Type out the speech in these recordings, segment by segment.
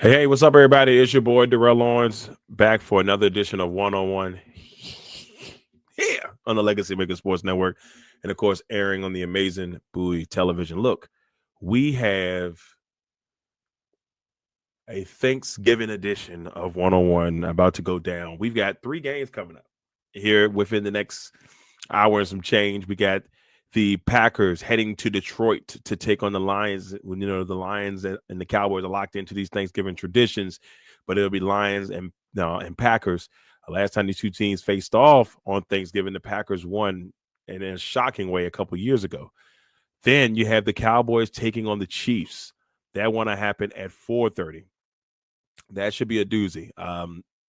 Hey, what's up, everybody? It's your boy Darrell Owens back for another edition of One on One here on the Legacy Maker Sports Network, and of course, airing on the amazing Bowie Television. Look, we have a Thanksgiving edition of One on One about to go down. We've got 3 games coming up here within the next hour and some change. We got the Packers heading to Detroit to take on the Lions. The Lions and the Cowboys are locked into these Thanksgiving traditions, but it'll be Lions and Packers. Last time these two teams faced off on Thanksgiving, the Packers won in a shocking way a couple years ago. Then you have the Cowboys taking on the Chiefs. That one to happen at 4:30. That should be a doozy.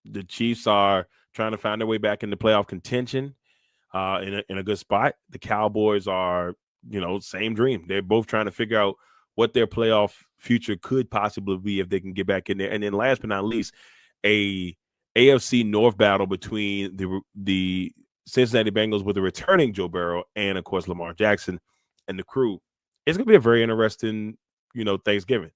The Chiefs are trying to find their way back into playoff contention. In a good spot. The Cowboys are, same dream. They're both trying to figure out what their playoff future could possibly be if they can get back in there. And then last but not least, a AFC North battle between the Cincinnati Bengals with the returning Joe Burrow and, of course, Lamar Jackson and the crew. It's going to be a very interesting, Thanksgiving.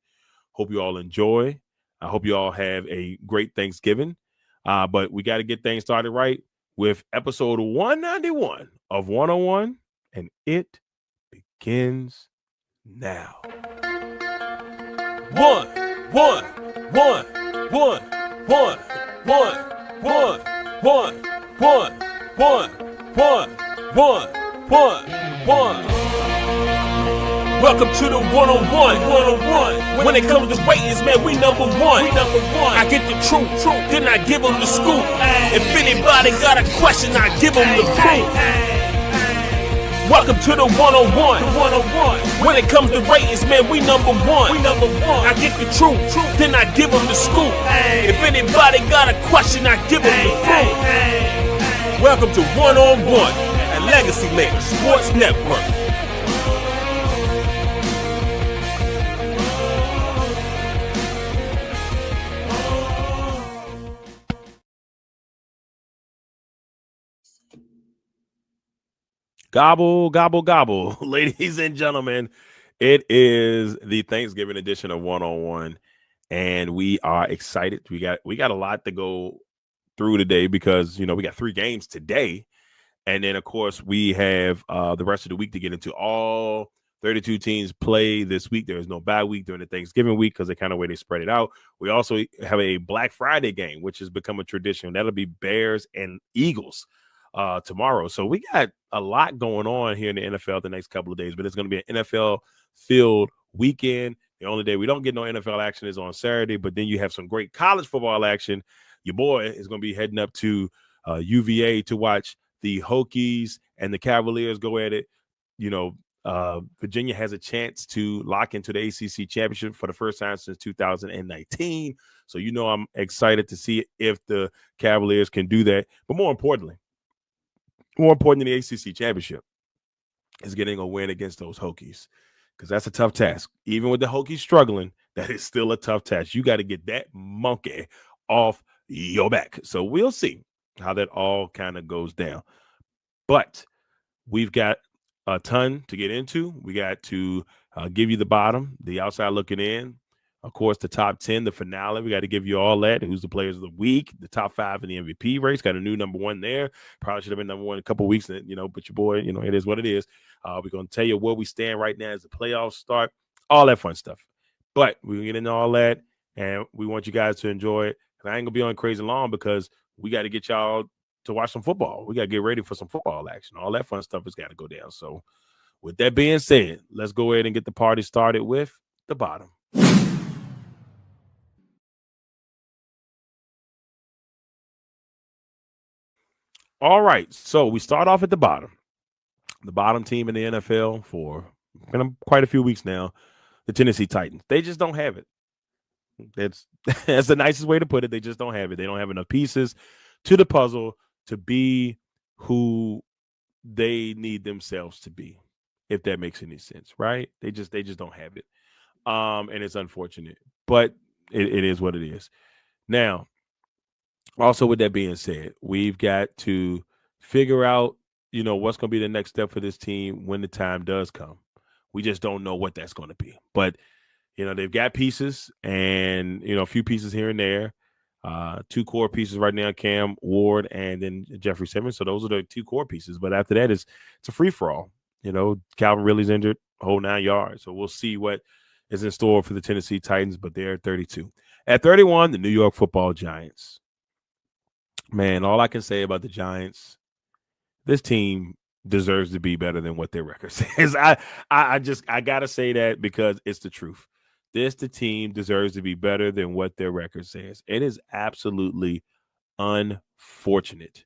Hope you all enjoy. I hope you all have a great Thanksgiving. But we got to get things started right with episode 191 of 101, and it begins now. One, one, one, one, one, one, one, one, one, one, one, one, one. Welcome to the one-on-one. When it comes to ratings, man, we number one. I get the truth, then I give them the scoop. If anybody got a question, I give them the proof. Welcome to the one-on-one. When it comes to ratings, man, we number one. I get the truth, then I give them the scoop. If anybody got a question, I give them the proof. Welcome to one-on-one at Legacy Maker Sports Network. Gobble, gobble, gobble. Ladies and gentlemen, it is the Thanksgiving edition of One on One, and we are excited. We got a lot to go through today because, we got 3 games today. And then, of course, we have the rest of the week to get into. All 32 teams play this week. There is no bye week during the Thanksgiving week because the way they spread it out. We also have a Black Friday game, which has become a tradition. That'll be Bears and Eagles tomorrow. So we got a lot going on here in the NFL the next couple of days, but it's going to be an NFL filled weekend. The only day we don't get no NFL action is on Saturday, but then you have some great college football action. Your boy is going to be heading up to UVA to watch the Hokies and the Cavaliers go at it. Virginia has a chance to lock into the ACC championship for the first time since 2019. So, I'm excited to see if the Cavaliers can do that. But more important than the ACC championship is getting a win against those Hokies, because that's a tough task. Even with the Hokies struggling, that is still a tough task. You got to get that monkey off your back. So we'll see how that all kind of goes down. But we've got a ton to get into. We got to give you the bottom, the outside looking in. Of course, the top 10, the finale. We got to give you all that. Who's the players of the week, the top 5 in the MVP race. Got a new number 1 there. Probably should have been number 1 a couple of weeks, but your boy, it is what it is. We're going to tell you where we stand right now as the playoffs start, all that fun stuff. But we're going to get into all that, and we want you guys to enjoy it. And I ain't going to be on crazy long because we got to get y'all to watch some football. We got to get ready for some football action. All that fun stuff has got to go down. So with that being said, let's go ahead and get the party started with the bottom. All right, so we start off at the bottom. The bottom team in the NFL for quite a few weeks now, the Tennessee Titans. They just don't have it. That's the nicest way to put it. They just don't have it. They don't have enough pieces to the puzzle to be who they need themselves to be, if that makes any sense, right? They just don't have it. And it's unfortunate, but it is what it is. Now, also, with that being said, we've got to figure out, what's going to be the next step for this team when the time does come. We just don't know what that's going to be. But, They've got pieces and, a few pieces here and there. Two core pieces right now, Cam Ward and then Jeffrey Simmons. So those are the two core pieces. But after that, it's a free-for-all. Calvin Ridley's injured, whole 9 yards. So we'll see what is in store for the Tennessee Titans, but they're at 32. At 31, the New York Football Giants. Man, all I can say about the Giants, this team deserves to be better than what their record says. I gotta say that because it's the truth. The team deserves to be better than what their record says. It is absolutely unfortunate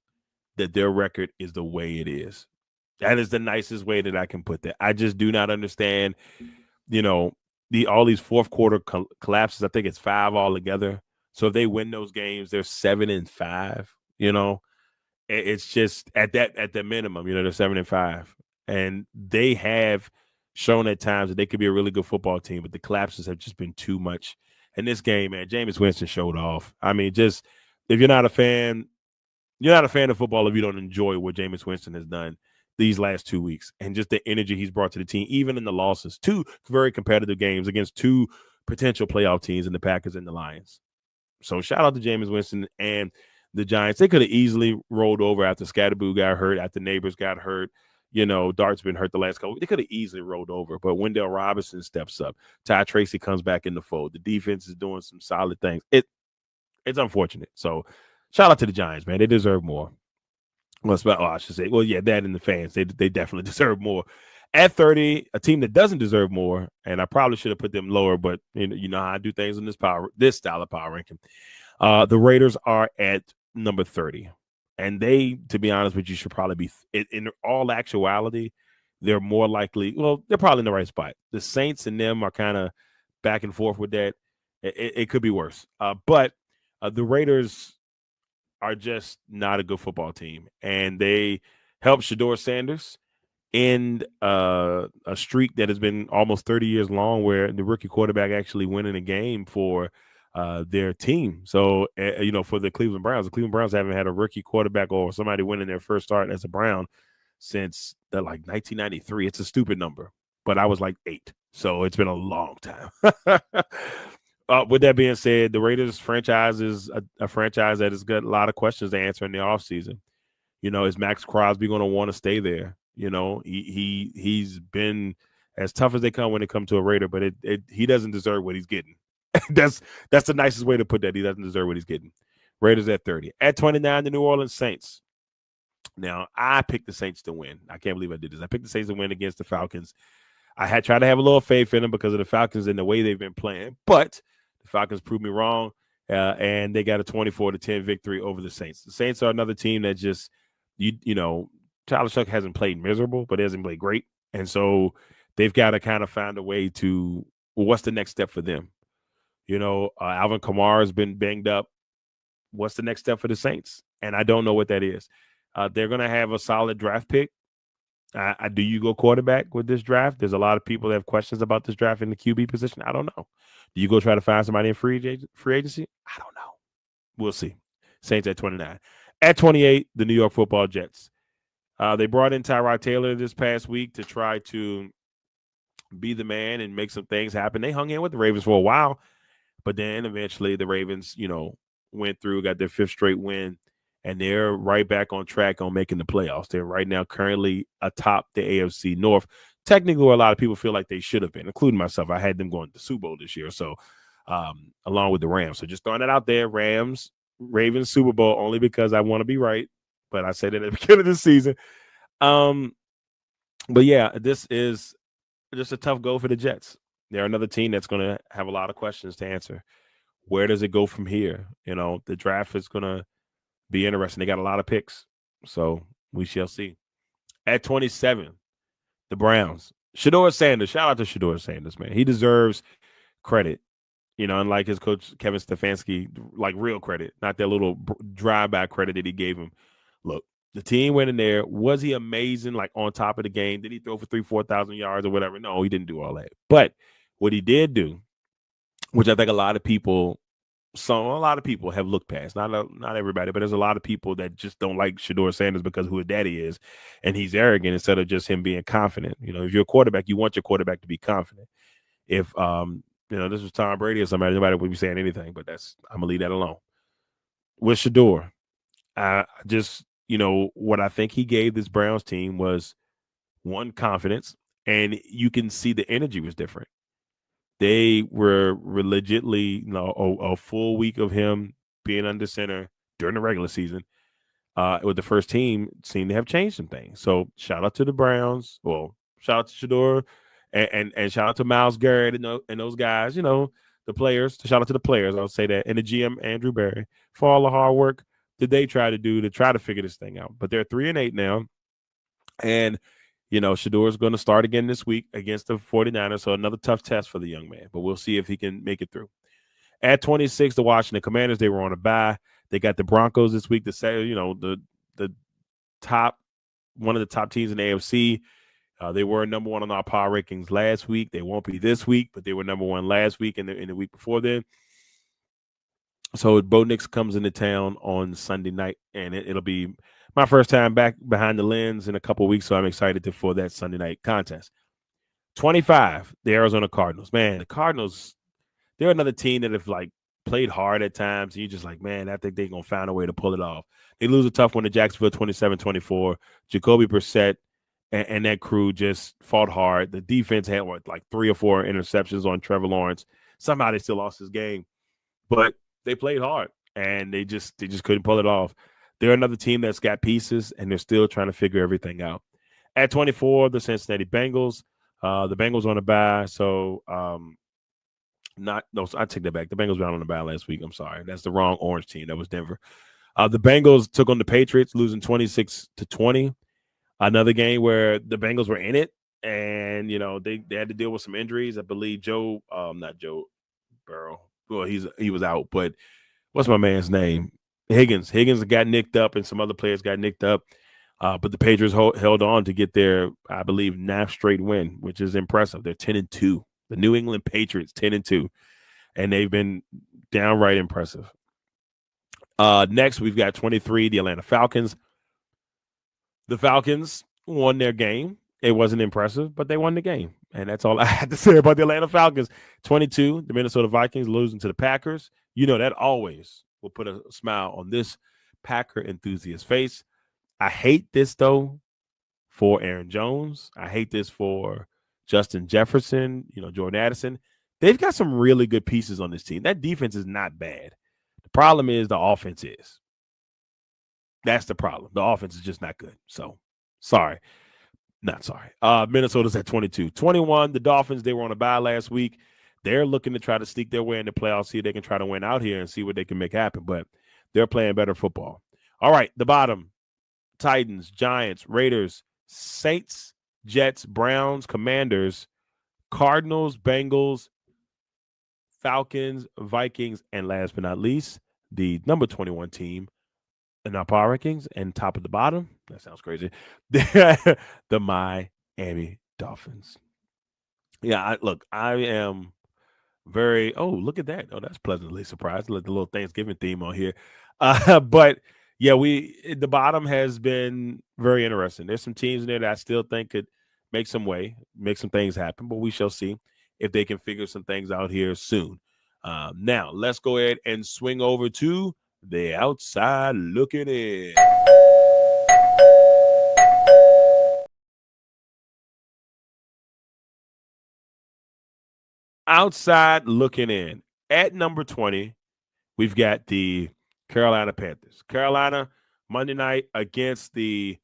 that their record is the way it is. That is the nicest way that I can put that. I just do not understand, all these fourth quarter collapses. I think it's 5 altogether. So if they win those games, they're 7-5. It's just at the minimum, they're 7-5, and they have shown at times that they could be a really good football team, but the collapses have just been too much. In this game, man, Jameis Winston showed off. I mean, just if you're not a fan of football if you don't enjoy what Jameis Winston has done these last 2 weeks and just the energy he's brought to the team, even in the losses. 2 very competitive games against 2 potential playoff teams in the Packers and the Lions. So shout out to Jameis Winston and the Giants. They could have easily rolled over after Scatterboo got hurt, after Neighbors got hurt. Dart's been hurt the last couple. They could have easily rolled over, but Wendell Robinson steps up. Ty Tracy comes back in the fold. The defense is doing some solid things. It's unfortunate. So shout out to the Giants, man. They deserve more. I should say, that and the fans, they definitely deserve more. At 30, a team that doesn't deserve more, and I probably should have put them lower, but you know how I do things in this style of power ranking. The Raiders are at number 30. And they, to be honest with you, should probably be, in all actuality, they're more likely, they're probably in the right spot. The Saints and them are kind of back and forth with that. It could be worse. But the Raiders are just not a good football team. And they helped Shedeur Sanders end a streak that has been almost 30 years long where the rookie quarterback actually winning a game for their team. So, for the Cleveland Browns haven't had a rookie quarterback or somebody winning their first start as a Brown since 1993. It's a stupid number, but I was like 8. So it's been a long time. With that being said, the Raiders franchise is a franchise that has got a lot of questions to answer in the offseason. Is Max Crosby going to want to stay there? He's been as tough as they come when it comes to a Raider, but he doesn't deserve what he's getting. That's the nicest way to put that. He doesn't deserve what he's getting. Raiders at 30. At 29, the New Orleans Saints. Now, I picked the Saints to win. I can't believe I did this. I picked the Saints to win against the Falcons. I had tried to have a little faith in them because of the Falcons and the way they've been playing, but the Falcons proved me wrong, and they got a 24-10 victory over the Saints. The Saints are another team that just, Tyler Shuck hasn't played miserable, but he hasn't played great, and so they've got to kind of find a way to, what's the next step for them? Alvin Kamara has been banged up. What's the next step for the Saints? And I don't know what that is. They're going to have a solid draft pick. Do you go quarterback with this draft? There's a lot of people that have questions about this draft in the QB position. I don't know. Do you go try to find somebody in free agency? I don't know. We'll see. Saints at 29. At 28, the New York Football Jets. They brought in Tyrod Taylor this past week to try to be the man and make some things happen. They hung in with the Ravens for a while. But then eventually the Ravens, went through, got their 5th straight win, and they're right back on track on making the playoffs. They're right now currently atop the AFC North, technically where a lot of people feel like they should have been, including myself. I had them going to the Super Bowl this year, so along with the Rams. So just throwing that out there, Ravens, Super Bowl, only because I want to be right. But I said it at the beginning of the season. But yeah, this is just a tough go for the Jets. They're another team that's going to have a lot of questions to answer. Where does it go from here? The draft is going to be interesting. They got a lot of picks, so we shall see. At 27, the Browns. Shedeur Sanders. Shout out to Shedeur Sanders, man. He deserves credit. Unlike his coach, Kevin Stefanski, like real credit, not that little drive-by credit that he gave him. Look, the team went in there. Was he amazing, like on top of the game? Did he throw for 4,000 yards or whatever? No, he didn't do all that. But what he did do, which I think a lot of people have looked past, not everybody, but there's a lot of people that just don't like Shedeur Sanders because of who his daddy is, and he's arrogant instead of just him being confident. If you're a quarterback, you want your quarterback to be confident. If this was Tom Brady or somebody, nobody would be saying anything, but I'm going to leave that alone. With Shador, just, what I think he gave this Browns team was one, confidence, and you can see the energy was different. They were legitly, a full week of him being under center during the regular season with the first team seemed to have changed some things. So shout out to the Browns. Well, shout out to Shador and shout out to Myles Garrett and those guys, the players. Shout out to the players, I'll say that, and the GM, Andrew Berry, for all the hard work that they try to do to try to figure this thing out. But they're 3-8 now. And Shador is going to start again this week against the 49ers. So another tough test for the young man, but we'll see if he can make it through. At 26, the Washington Commanders, they were on a bye. They got the Broncos this week to say, the top, one of the top teams in the AFC. They were number one on our power rankings last week. They won't be this week, but they were number one last week and in the week before then. So Bo Nix comes into town on Sunday night, and it'll be my first time back behind the lens in a couple of weeks, so I'm excited for that Sunday night contest. 25, the Arizona Cardinals. Man, the Cardinals, they're another team that have played hard at times, and you're just like, man, I think they're going to find a way to pull it off. They lose a tough one to Jacksonville 27-24. Jacoby Brissett and that crew just fought hard. The defense had 3 or 4 interceptions on Trevor Lawrence. Somehow they still lost this game, but they played hard, and they just couldn't pull it off. They're another team that's got pieces, and they're still trying to figure everything out. At 24, the Cincinnati Bengals. The Bengals on a bye, so I take that back. The Bengals were on the bye last week. I'm sorry. That's the wrong orange team. That was Denver. The Bengals took on the Patriots, losing 26-20. Another game where the Bengals were in it, and, they had to deal with some injuries. I believe not Joe Burrow. Well, he was out, but what's my man's name? Higgins got nicked up, and some other players got nicked up. But the Patriots held on to get their, I believe, 9th straight win, which is impressive. They're 10-2. The New England Patriots 10-2, and they've been downright impressive. Next, we've got 23, the Atlanta Falcons. The Falcons won their game. It wasn't impressive, but they won the game, and that's all I had to say about the Atlanta Falcons. 22, the Minnesota Vikings losing to the Packers. That always will put a smile on this Packer enthusiast face. I hate this, though, for Aaron Jones. I hate this for Justin Jefferson, Jordan Addison. They've got some really good pieces on this team. That defense is not bad. The problem is the offense is. That's the problem. The offense is just not good. So, sorry. Not sorry. Minnesota's at 22. 21, the Dolphins, they were on a bye last week. They're looking to try to sneak their way in the playoffs, see if they can try to win out here and see what they can make happen. But they're playing better football. All right, the bottom. Titans, Giants, Raiders, Saints, Jets, Browns, Commanders, Cardinals, Bengals, Falcons, Vikings, and last but not least, the number 21 team in our power rankings and top of the bottom. That sounds crazy. The Miami Dolphins. Yeah, I am very, look at that. Oh, that's pleasantly surprised. Let the little Thanksgiving theme on here. But yeah, the bottom has been very interesting. There's some teams in there that I still think could make some things happen, but we shall see if they can figure some things out here soon. Now, let's go ahead and swing over to the outside looking in. Outside looking in. At number 20, we've got the Carolina Panthers. Carolina, Monday night against the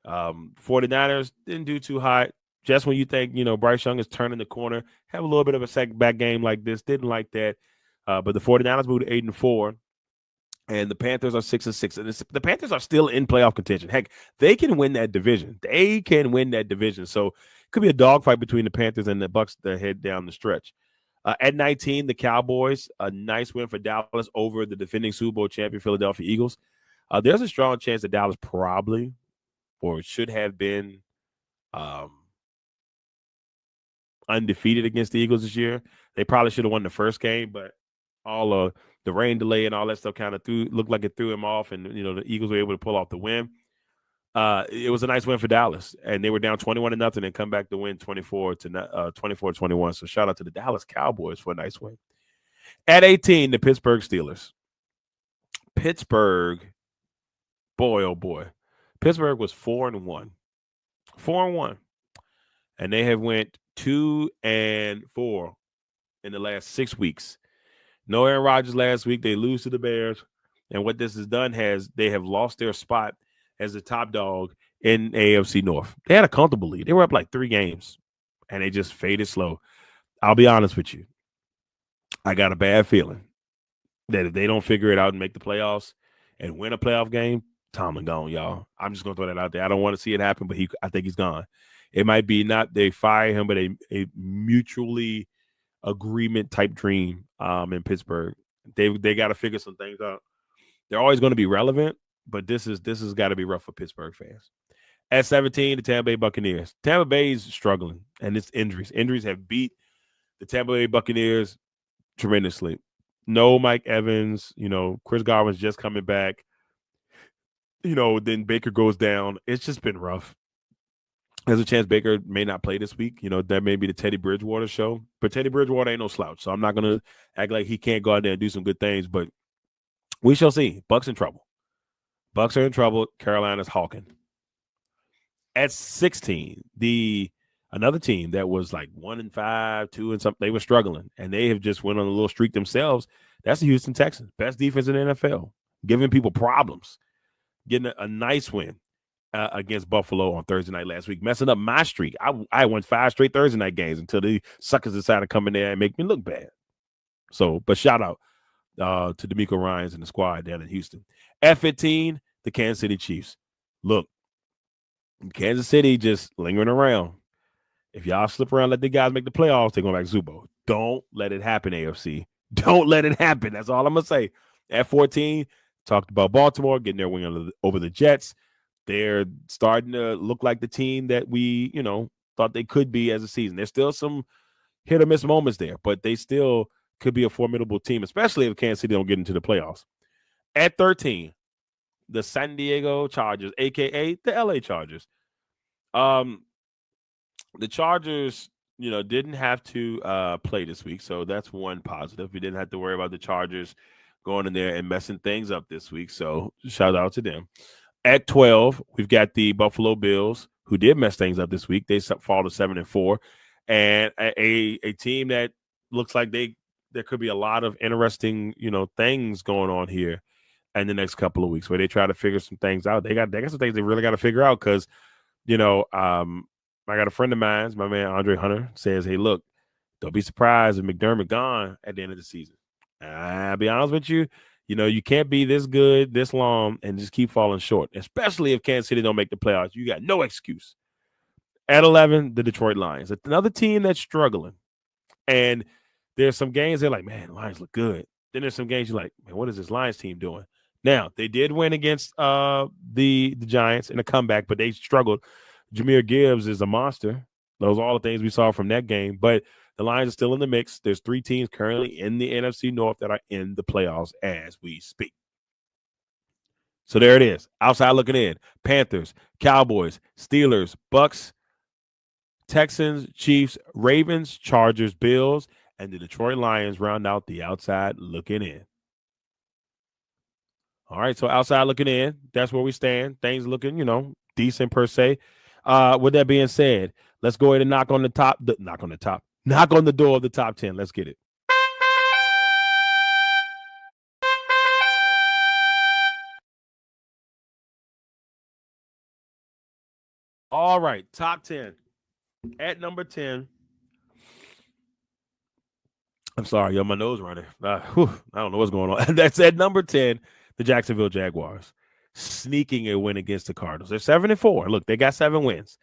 49ers, didn't do too hot. Just when you think, Bryce Young is turning the corner, have a little bit of a second back game like this. Didn't like that. But the 49ers moved to 8-4, and the Panthers are 6-6. And the Panthers are still in playoff contention. Heck, they can win that division. So it could be a dogfight between the Panthers and the Bucs that head down the stretch. At 19, the Cowboys, a nice win for Dallas over the defending Super Bowl champion Philadelphia Eagles. There's a strong chance that Dallas probably or should have been undefeated against the Eagles this year. They probably should have won the first game, but all of the rain delay and all that stuff kind of looked like it threw him off, and the Eagles were able to pull off the win. It was a nice win for Dallas, and they were down 21-0 and come back to win 24-21. So shout out to the Dallas Cowboys for a nice win. At 18, the Pittsburgh Steelers. Pittsburgh, boy, oh boy. Pittsburgh was 4-1. 4-1. And they have went 2-4 in the last 6 weeks. No Aaron Rodgers last week. They lose to the Bears. And what this has done they have lost their spot as the top dog in AFC North. They had a comfortable lead. They were up like 3 games, and they just faded slow. I'll be honest with you. I got a bad feeling that if they don't figure it out and make the playoffs and win a playoff game, Tomlin gone, y'all. I'm just going to throw that out there. I don't want to see it happen, but I think he's gone. It might be not they fire him, but a mutually agreement type dream in Pittsburgh. They got to figure some things out. They're always going to be relevant, but this has got to be rough for Pittsburgh fans. At 17, the Tampa Bay Buccaneers. Tampa Bay's struggling, and it's injuries. Injuries have beat the Tampa Bay Buccaneers tremendously. No Mike Evans, Chris Godwin's just coming back. Then Baker goes down. It's just been rough. There's a chance Baker may not play this week. That may be the Teddy Bridgewater show. But Teddy Bridgewater ain't no slouch, so I'm not going to act like he can't go out there and do some good things. But we shall see. Bucs in trouble. Bucs are in trouble. Carolina's hawking. At 16, another team that was like 1-5, 2 and something, they were struggling, and they have just went on a little streak themselves. That's the Houston Texans, best defense in the NFL, giving people problems, getting a nice win against Buffalo on Thursday night last week, messing up my streak. I won 5 straight Thursday night games until the suckers decided to come in there and make me look bad. So, but shout out to D'Amico Ryans and the squad down in Houston. At 15, the Kansas City Chiefs. Look, Kansas City just lingering around. If y'all slip around, let the guys make the playoffs, they're going back to Super Bowl. Don't let it happen, AFC. Don't let it happen. That's all I'm going to say. At 14, talked about Baltimore getting their win over the Jets. They're starting to look like the team that we, thought they could be as a season. There's still some hit or miss moments there, but they still could be a formidable team, especially if Kansas City don't get into the playoffs. At 13, the San Diego Chargers, a.k.a. the L.A. Chargers. The Chargers, didn't have to play this week, so that's one positive. We didn't have to worry about the Chargers going in there and messing things up this week, so shout out to them. At 12, we've got the Buffalo Bills, who did mess things up this week. They fall to 7-4, and a team that looks like there could be a lot of interesting, things going on here in the next couple of weeks where they try to figure some things out. They got some things they really got to figure out because, I got a friend of mine, my man Andre Hunter, says, hey, look, don't be surprised if McDermott gone at the end of the season. I'll be honest with you, you can't be this good this long and just keep falling short, especially if Kansas City don't make the playoffs. You got no excuse. At 11, the Detroit Lions, another team that's struggling. And there's some games they're like, man, Lions look good. Then there's some games you're like, man, what is this Lions team doing? Now, they did win against the Giants in a comeback, but they struggled. Jahmyr Gibbs is a monster. Those are all the things we saw from that game. But the Lions are still in the mix. There's 3 teams currently in the NFC North that are in the playoffs as we speak. So there it is. Outside looking in. Panthers, Cowboys, Steelers, Bucks, Texans, Chiefs, Ravens, Chargers, Bills, and the Detroit Lions round out the outside looking in. All right, so outside looking in, that's where we stand. Things looking, decent per se. With that being said, let's go ahead and knock on the door of the top 10. Let's get it. All right, top 10. At number 10. I'm sorry, yo, my nose running. I don't know what's going on. That's at number 10, the Jacksonville Jaguars. Sneaking a win against the Cardinals. They're 7-4. Look, they got 7 wins.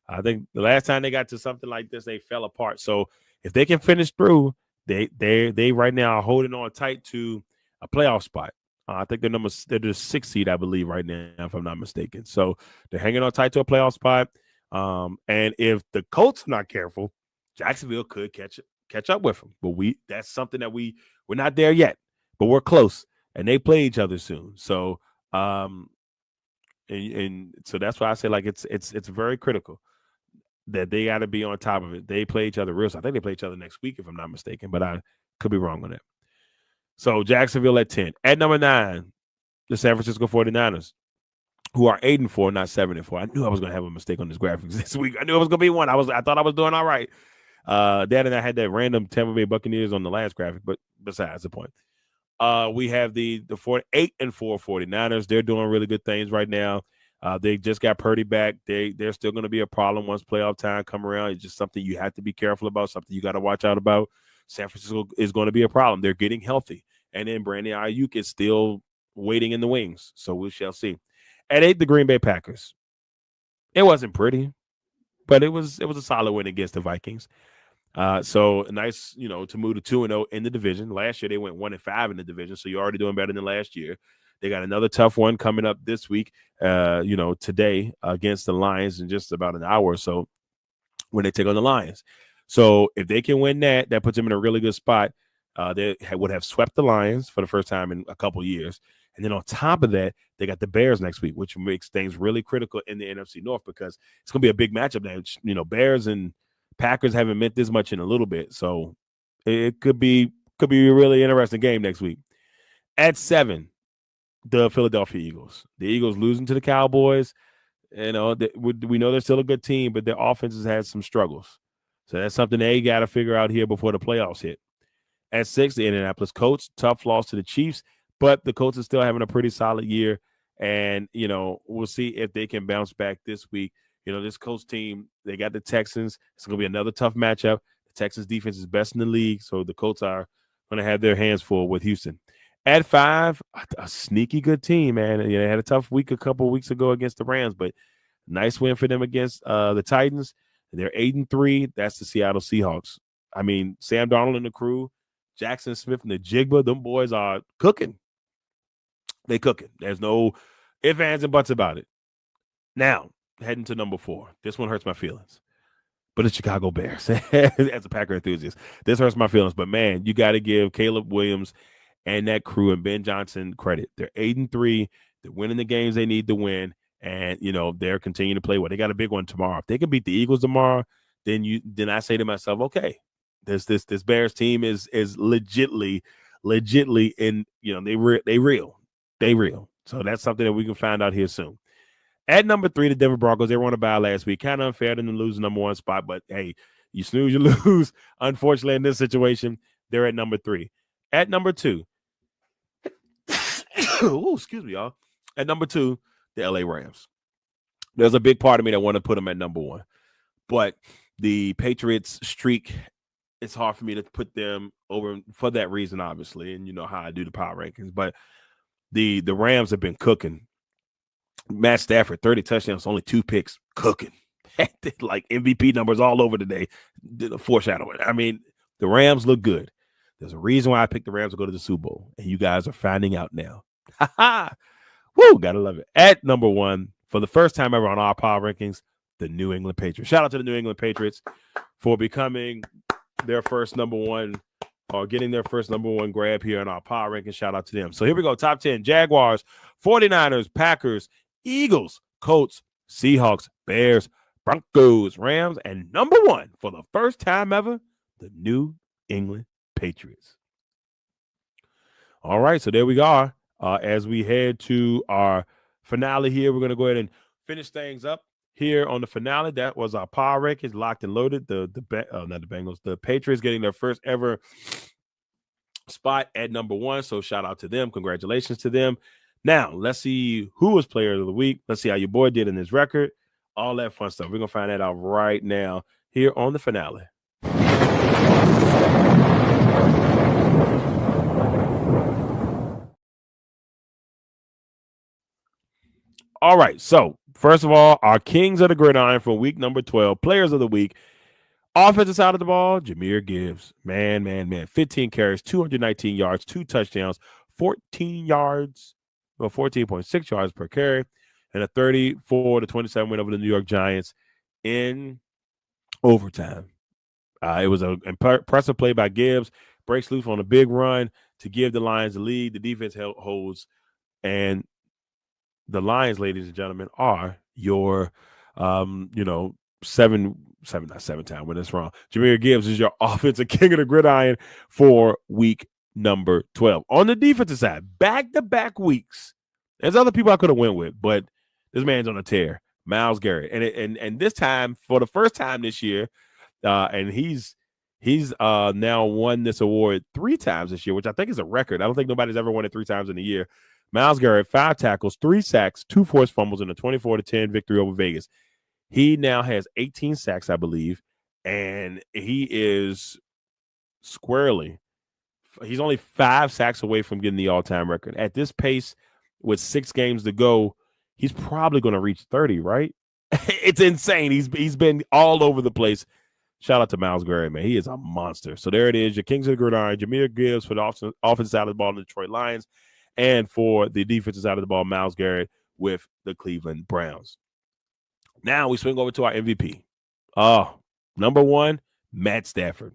I think the last time they got to something like this, they fell apart. So if they can finish through, they right now are holding on tight to a playoff spot. I think they're the 6th seed, I believe, right now, if I'm not mistaken. So they're hanging on tight to a playoff spot. And if the Colts are not careful, Jacksonville could catch up with them. But that's something that we're not there yet, but we're close. And they play each other soon. So and so that's why I say like it's very critical that they got to be on top of it. They play each other real soon. I think they play each other next week if I'm not mistaken, but I could be wrong on that. So Jacksonville at 10. At number 9, the San Francisco 49ers, who are 8-4, not 7-4. I knew I was going to have a mistake on this graphics this week. I knew it was going to be one. I thought I was doing all right. Dad and I had that random Tampa Bay Buccaneers on the last graphic, but besides the point. We have the 8-4 49ers. They're doing really good things right now. They just got Purdy back. They're still going to be a problem once playoff time come around. It's just something you have to be careful about, something you got to watch out about. San Francisco is going to be a problem. They're getting healthy. And then Brandon Ayuk is still waiting in the wings. So we shall see. At 8, the Green Bay Packers. It wasn't pretty, but it was a solid win against the Vikings. So nice, to move to 2-0 in the division. Last year they went 1-5 in the division, so you're already doing better than last year. They got another tough one coming up this week. Today against the Lions in just about an hour or so when they take on the Lions. So if they can win that puts them in a really good spot. They would have swept the Lions for the first time in a couple years. And then on top of that, they got the Bears next week, which makes things really critical in the NFC North because it's going to be a big matchup now. Bears and Packers haven't meant this much in a little bit. So it could be a really interesting game next week. At 7, the Philadelphia Eagles. The Eagles losing to the Cowboys. We know they're still a good team, but their offense has had some struggles. So that's something they got to figure out here before the playoffs hit. At 6, the Indianapolis Colts. Tough loss to the Chiefs, but the Colts are still having a pretty solid year. And, we'll see if they can bounce back this week. This Colts team, they got the Texans. It's going to be another tough matchup. The Texans defense is best in the league, so the Colts are going to have their hands full with Houston. At 5, a sneaky good team, man. They had a tough week a couple of weeks ago against the Rams, but nice win for them against the Titans. They're 8-3. That's the Seattle Seahawks. I mean, Sam Darnold and the crew, Jackson Smith and the Jigba, them boys are cooking. They cooking. There's no ifs, ands, and buts about it. Now, heading to number 4. This one hurts my feelings. But it's Chicago Bears. As a Packer enthusiast, this hurts my feelings. But, man, you got to give Caleb Williams and that crew and Ben Johnson credit. They're 8-3. They're winning the games they need to win. And, they're continuing to play well. They got a big one tomorrow. If they can beat the Eagles tomorrow, then I say to myself, okay, this Bears team is legitly in, they real. So that's something that we can find out here soon. At number 3, the Denver Broncos. They were on a bye last week. Kind of unfair to lose the number 1 spot, but hey, you snooze, you lose. Unfortunately, in this situation, they're at number 3. At number 2, excuse me, y'all. At number 2, the LA Rams. There's a big part of me that want to put them at number 1, but the Patriots streak, it's hard for me to put them over for that reason, obviously, and you know how I do the power rankings. But the Rams have been cooking. Matt Stafford, 30 touchdowns, only 2 picks, cooking. Like MVP numbers all over today, foreshadowing. I mean, the Rams look good. There's a reason why I picked the Rams to go to the Super Bowl, and you guys are finding out now. Woo, gotta love it. At number 1, for the first time ever on our power rankings, the New England Patriots. Shout out to the New England Patriots for becoming their first number 1 or getting their first number 1 grab here in our power rankings. Shout out to them. So here we go. Top 10, Jaguars, 49ers, Packers, Eagles, Colts, Seahawks, Bears, Broncos, Rams, and number 1 for the first time ever, the New England Patriots. All right, so there we go. As we head to our finale here, we're going to go ahead and finish things up here on the finale. That was our power rankings, locked and loaded. Not the Bengals, the Patriots getting their first ever spot at number 1. So shout out to them. Congratulations to them. Now, let's see who was player of the week. Let's see how your boy did in his record. All that fun stuff. We're going to find that out right now here on the finale. All right. So, first of all, our Kings of the Gridiron for week number 12, players of the week. Offensive side of the ball, Jahmyr Gibbs. Man. 15 carries, 219 yards, 2 touchdowns, 14 yards. 14.6 yards per carry, and a 34-27 win over the New York Giants in overtime. It was an impressive play by Gibbs. Breaks loose on a big run to give the Lions the lead. The defense holds, and the Lions, ladies and gentlemen, are your, you know, not 7 time when that's wrong. Jameer Gibbs is your offensive king of the gridiron for week number 12. On the defensive side, back-to-back weeks. There's other people I could have went with, but this man's on a tear. Myles Garrett, and this time for the first time this year, and he's now won this award 3 times this year, which I think is a record. I don't think nobody's ever won it 3 times in a year. Myles Garrett, 5 tackles, 3 sacks, 2 forced fumbles in a 24-10 victory over Vegas. He now has 18 sacks, I believe, and he is squarely. He's only 5 sacks away from getting the all-time record. At this pace, with 6 games to go, he's probably going to reach 30. Right? It's insane. He's been all over the place. Shout out to Myles Garrett, man. He is a monster. So there it is. Your Kings of the Gridiron, Jameer Gibbs for the offensive side of the ball in the Detroit Lions, and for the defensive side of the ball, Myles Garrett with the Cleveland Browns. Now we swing over to our MVP. Number 1, Matt Stafford.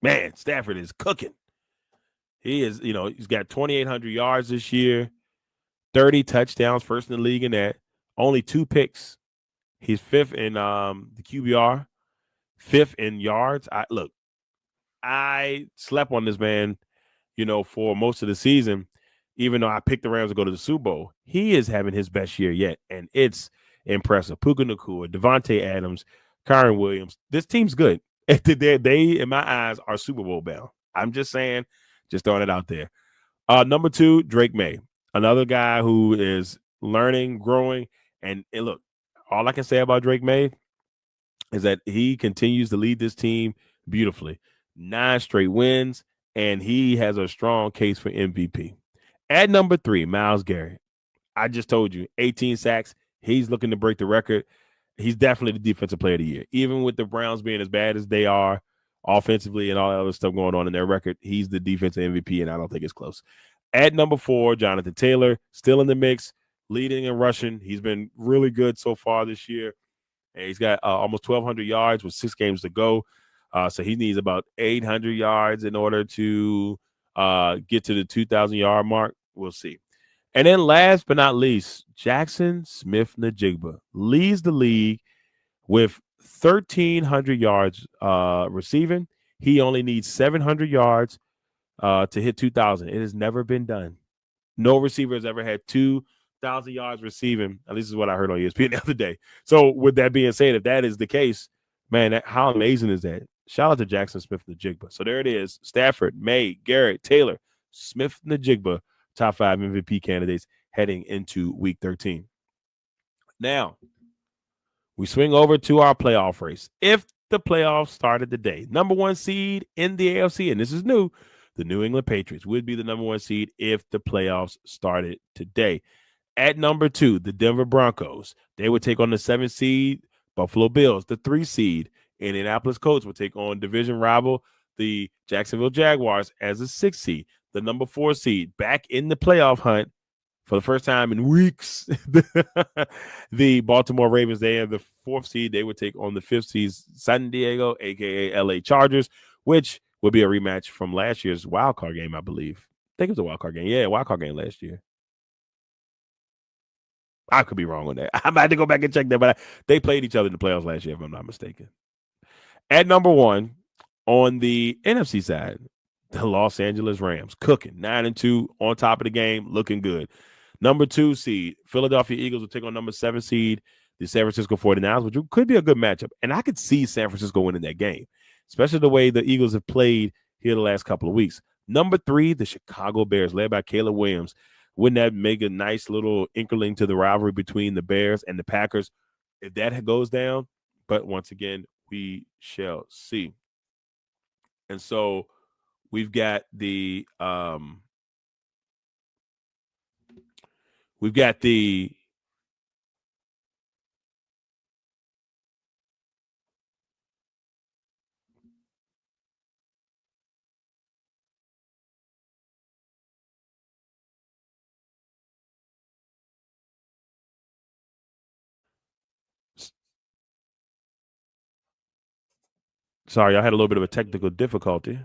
Man, Stafford is cooking. He is, he's got 2,800 yards this year, 30 touchdowns, first in the league in that. Only 2 picks. He's 5th in the QBR, 5th in yards. I slept on this man, for most of the season, even though I picked the Rams to go to the Super Bowl. He is having his best year yet, and it's impressive. Puka Nacua, Devontae Adams, Kyron Williams. This team's good. They, in my eyes, are Super Bowl bound. I'm just saying, just throwing it out there. Number 2, Drake May, another guy who is learning, growing, and look, all I can say about Drake May is that he continues to lead this team beautifully. 9 straight wins, and he has a strong case for MVP. At number 3, Myles Garrett. I just told you, 18 sacks. He's looking to break the record. He's definitely the defensive player of the year. Even with the Browns being as bad as they are offensively and all that other stuff going on in their record, he's the defensive MVP, and I don't think it's close. At number 4, Jonathan Taylor, still in the mix, leading and rushing. He's been really good so far this year. And he's got almost 1,200 yards with 6 games to go. So he needs about 800 yards in order to get to the 2,000-yard mark. We'll see. And then last but not least, Jackson Smith-Njigba leads the league with 1,300 yards receiving. He only needs 700 yards to hit 2,000. It has never been done. No receiver has ever had 2,000 yards receiving. At least this is what I heard on ESPN the other day. So with that being said, if that is the case, man, how amazing is that? Shout out to Jackson Smith-Njigba. So there it is. Stafford, May, Garrett, Taylor, Smith-Njigba, top 5 MVP candidates heading into week 13. Now, we swing over to our playoff race. If the playoffs started today, number 1 seed in the AFC, and this is new, the New England Patriots would be the number 1 seed if the playoffs started today. At number 2, the Denver Broncos. They would take on the 7th seed Buffalo Bills. The 3 seed Indianapolis Colts would take on division rival the Jacksonville Jaguars as a 6th seed. The number 4 seed back in the playoff hunt for the first time in weeks. The Baltimore Ravens, they have the 4th seed. They would take on the 5th seed San Diego, a.k.a. LA Chargers, which would be a rematch from last year's wild card game, I believe. I think it was a wild card game. Yeah, wild card game last year. I could be wrong on that. I might have to go back and check that, but they played each other in the playoffs last year, if I'm not mistaken. At number 1, on the NFC side, the Los Angeles Rams, cooking 9-2 on top of the game, looking good. Number 2 seed, Philadelphia Eagles will take on number 7 seed, the San Francisco 49ers, which could be a good matchup. And I could see San Francisco winning that game, especially the way the Eagles have played here the last couple of weeks. Number 3, the Chicago Bears, led by Caleb Williams. Wouldn't that make a nice little inkling to the rivalry between the Bears and the Packers if that goes down? But once again, we shall see. And so we've got the sorry, I had a little bit of a technical difficulty.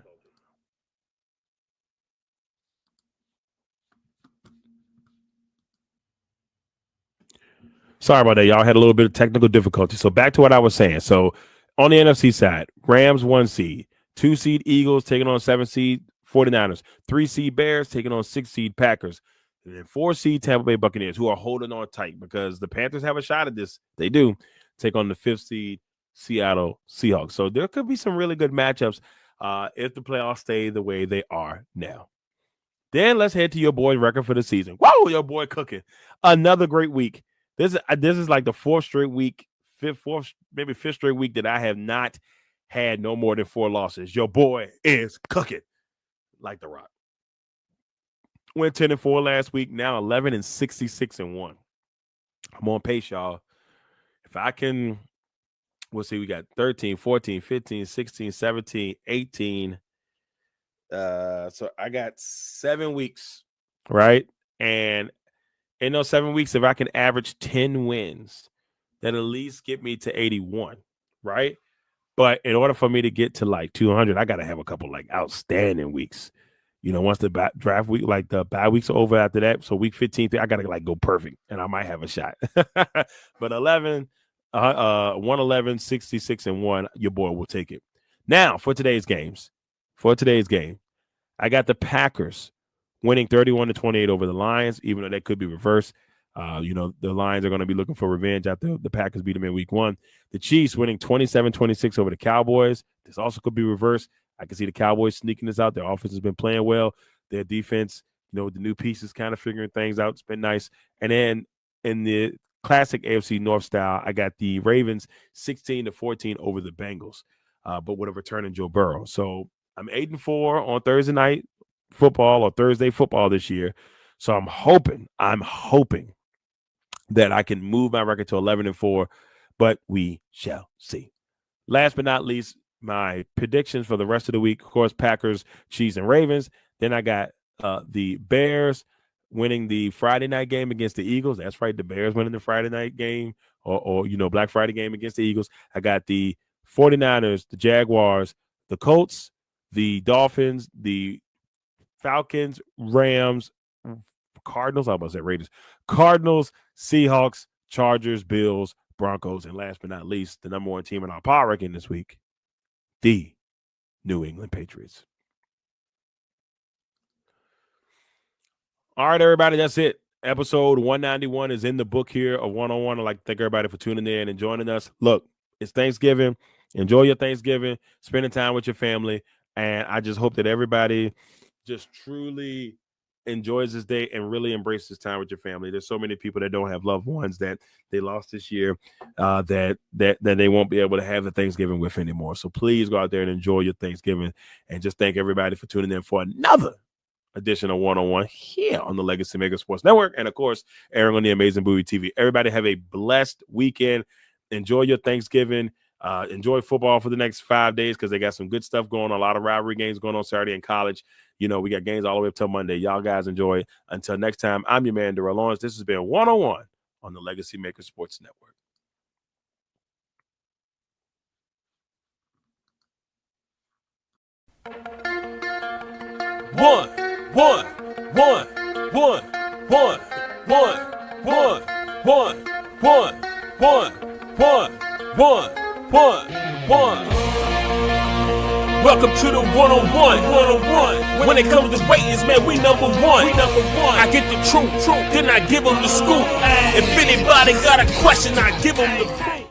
Sorry about that. Y'all had a little bit of technical difficulty. So back to what I was saying. So on the NFC side, Rams 1 seed, 2 seed Eagles taking on 7 seed 49ers, 3 seed Bears taking on 6 seed Packers, and then 4 seed Tampa Bay Buccaneers, who are holding on tight because the Panthers have a shot at this. They do take on the 5th seed Seattle Seahawks. So there could be some really good matchups if the playoffs stay the way they are now. Then let's head to your boy's record for the season. Whoa, your boy cooking. Another great week. This is like the fifth straight week that I have not had no more than 4 losses. Your boy is cooking like the Rock. Went 10-4 last week. Now 11-66-1. I'm on pace, y'all. If I can, we'll see. We got 13, 14, 15, 16, 17, 18. So I got 7 weeks, right? And in those 7 weeks, if I can average 10 wins, that at least get me to 81, right? But in order for me to get to like 200, I got to have a couple like outstanding weeks. Once the draft week, like the bye weeks are over after that, so week 15, I got to like go perfect, and I might have a shot. But 111, 66-1, your boy will take it. Now, for today's game, I got the Packers winning 31-28 over the Lions, even though that could be reversed. The Lions are going to be looking for revenge after the Packers beat them in week 1. The Chiefs winning 27-26 over the Cowboys. This also could be reversed. I can see the Cowboys sneaking this out. Their offense has been playing well. Their defense, with the new pieces kind of figuring things out. It's been nice. And then in the classic AFC North style, I got the Ravens 16-14 over the Bengals, but with a returning Joe Burrow. So I'm 8-4 on Thursday night football or Thursday football this year. So I'm hoping that I can move my record to 11-4, but we shall see. Last but not least, my predictions for the rest of the week, of course, Packers, Chiefs, and Ravens. Then I got the Bears winning the Friday night game against the Eagles. That's right, the Bears winning the Friday night game or Black Friday game against the Eagles. I got the 49ers, the Jaguars, the Colts, the Dolphins, the Falcons, Rams, Cardinals. I was about to say Raiders. Cardinals, Seahawks, Chargers, Bills, Broncos, and last but not least, the number 1 team in our power ranking this week, the New England Patriots. All right, everybody, that's it. Episode 191 is in the book here of One-on-One. I'd like to thank everybody for tuning in and joining us. Look, it's Thanksgiving. Enjoy your Thanksgiving, spending time with your family, and I just hope that everybody just truly enjoys this day and really embraces time with your family. There's so many people that don't have loved ones that they lost this year that they won't be able to have the Thanksgiving with anymore. So please go out there and enjoy your Thanksgiving, and just thank everybody for tuning in for another edition of One-on-One here on the Legacy Maker Sports Network, and of course airing on the Amazing Bowie TV. Everybody have a blessed weekend. Enjoy your Thanksgiving. Enjoy football for the next 5 days because they got some good stuff going on. A lot of rivalry games going on Saturday in college. We got games all the way up till Monday. Y'all guys enjoy it. Until next time, I'm your man, Darrell Owens. This has been One-on-One on the Legacy Maker Sports Network. One. Welcome to the one-on-one. When it comes to ratings, man, we number one. I get the truth, then I give them the scoop. If anybody got a question, I give them the proof.